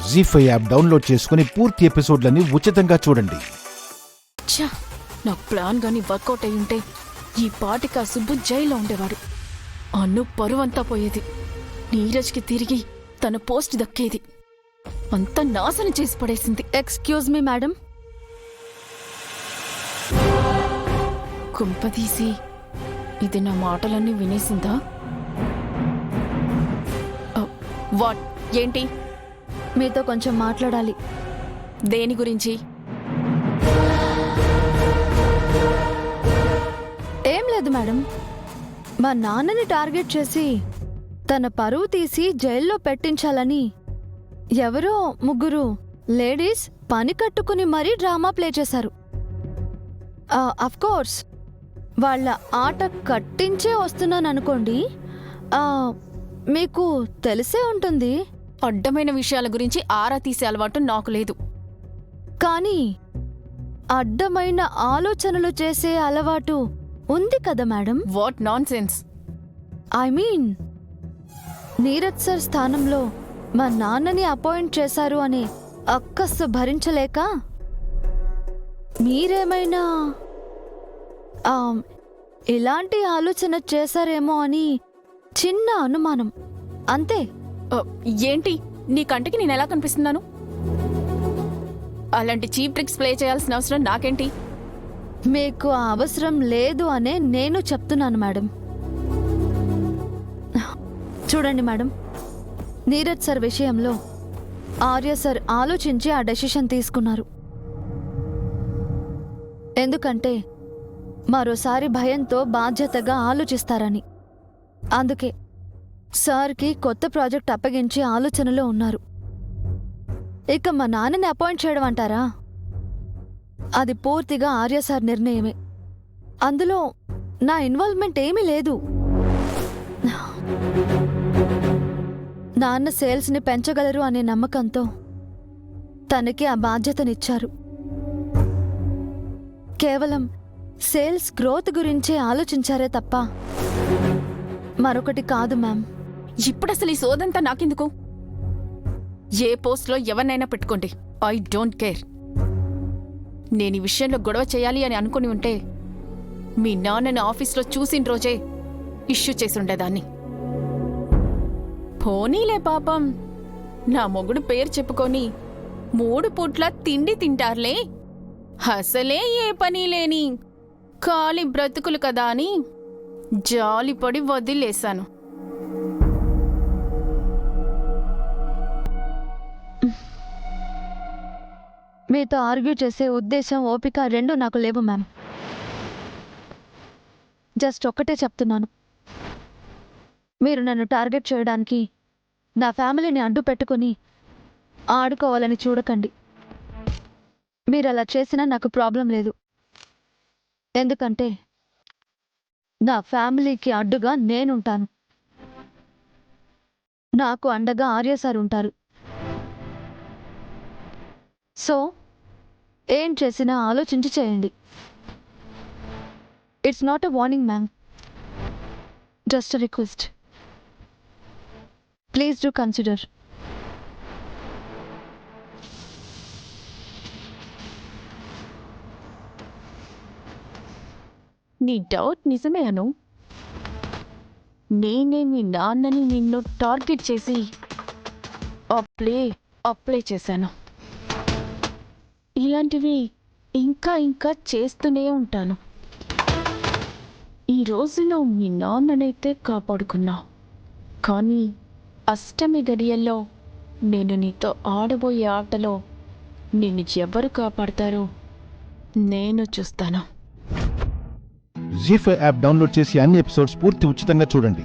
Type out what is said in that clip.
జీ5 app download చేసుకుని పూర్తి ఎపిసోడ్లని ఉచితంగా చూడండి. ఛా, నా ప్లాన్ గాని వర్కౌట్ అయి ఉంటే ఈ పాటికి ఆ సుబ్బు జైల్లో ఉండేవాడు. అన్ను పరువంతా పోయేది. నీరజ్కి తిరిగి తన పోస్ట్ దక్కేది. అంతా నాశనం చేసి పడేసింది. Excuse me madam. కుంపదీసి ఇది నా మాటలన్నీ వినేసిందా? వాట్? ఏంటి? మీతో కొంచెం మాట్లాడాలి. దేని గురించి? ఏం లేదు మేడం, మా నాన్నని టార్గెట్ చేసి తన పరువు తీసి జైల్లో పెట్టించాలని ఎవరో ముగ్గురు లేడీస్ పని కట్టుకుని మరీ డ్రామా ప్లే చేశారు. కోర్స్ వాళ్ళ ఆట కట్టించే వస్తున్నాననుకోండి. మీకు తెలిసే ఉంటుంది. అడ్డమైన విషయాల గురించి ఆరా తీసే అలవాటు నాకు లేదు. కానీ అడ్డమైన ఆలోచనలు చేసే అలవాటు ఉంది కదా madam. What non sense? I mean, Neeraj sir స్థానంలో మా నాన్నని అపాయింట్ చేశారు అనే అక్కస్సు భరించలేక మీరేమైనా ఇలాంటి ఆలోచన చేశారేమో అని చిన్న అనుమానం, అంతే. ఏంటి నీ కంటికి నేను ఎలా కనిపిస్తున్నాను? అలాంటి చీప్ ట్రిక్స్ ప్లే చేయాల్సిన అవసరం నాకేంటి? మీకు ఆ అవసరం లేదు అనే నేను చెప్తున్నాను మేడం. చూడండి మేడం, నీరజ్ సార్ విషయంలో ఆర్య సార్ ఆలోచించి ఆ డెసిషన్ తీసుకున్నారు. ఎందుకంటే మరోసారి భయంతో బాధ్యతగా ఆలోచిస్తారని. అందుకే సార్కి కొత్త ప్రాజెక్ట్ అప్పగించి ఆలోచనలో ఉన్నారు. ఇక మా నాన్నని అపాయింట్ చేయడం అంటారా? అది పూర్తిగా ఆర్య సార్ నిర్ణయమే. అందులో నా ఇన్వాల్వ్మెంట్ ఏమీ లేదు. నాన్న సేల్స్ని పెంచగలరు అనే నమ్మకంతో తనకి ఆ బాధ్యతనిచ్చారు. కేవలం సేల్స్ గ్రోత్ గురించే ఆలోచించారే తప్ప మరొకటి కాదు మ్యామ్. ఇప్పుడసలు ఈ సోదంతా నాకెందుకు? ఏ పోస్ట్లో ఎవరినైనా పెట్టుకోండి, ఐ డోంట్ కేర్. నేను ఈ విషయంలో గొడవ చేయాలి అని అనుకుని ఉంటే మీ నాన్నని ఆఫీస్లో చూసిన రోజే ఇష్యూ చేసి ఉండేదాన్ని. పోనీలే పాపం, నా మొగుడు పేరు చెప్పుకొని 3 పూట్ల తిండి తింటారులే, అసలే ఏ పని లేని ఖాళీ బ్రతుకులు కదా అని జాలిపడి వదిలేశాను. మీతో ఆర్గ్యూ చేసే ఉద్దేశం, ఓపిక రెండు నాకు లేవు మ్యామ్. జస్ట్ ఒక్కటే చెప్తున్నాను, మీరు నన్ను టార్గెట్ చేయడానికి నా ఫ్యామిలీని అడ్డు పెట్టుకుని ఆడుకోవాలని చూడకండి. మీరు అలా చేసినా నాకు ప్రాబ్లం లేదు. ఎందుకంటే నా ఫ్యామిలీకి అడ్డుగా నేనుంటాను. నాకు అండగా ఆర్య సార్ ఉంటారు. సో ఏం చేసినా ఆలోచించి చేయండి. It's not a warning ma'am, just a request. Please do consider. నీ డౌట్ నిజమే అను. నేనే మీ నాన్నని నిన్ను టార్గెట్ చేసి అప్లై చేశాను. ఇలాంటివి ఇంకా చేస్తూనే ఉంటాను. ఈ రోజులో మీ నాన్ననైతే కాపాడుకున్నావు, కానీ అష్టమి గడియల్లో నేను నీతో ఆడబోయే ఆటలో నిన్ను ఎవరు కాపాడతారో నేను చూస్తాను. జీ5 యాప్ డౌన్లోడ్ చేసి అన్ని ఎపిసోడ్స్ పూర్తి ఉచితంగా చూడండి.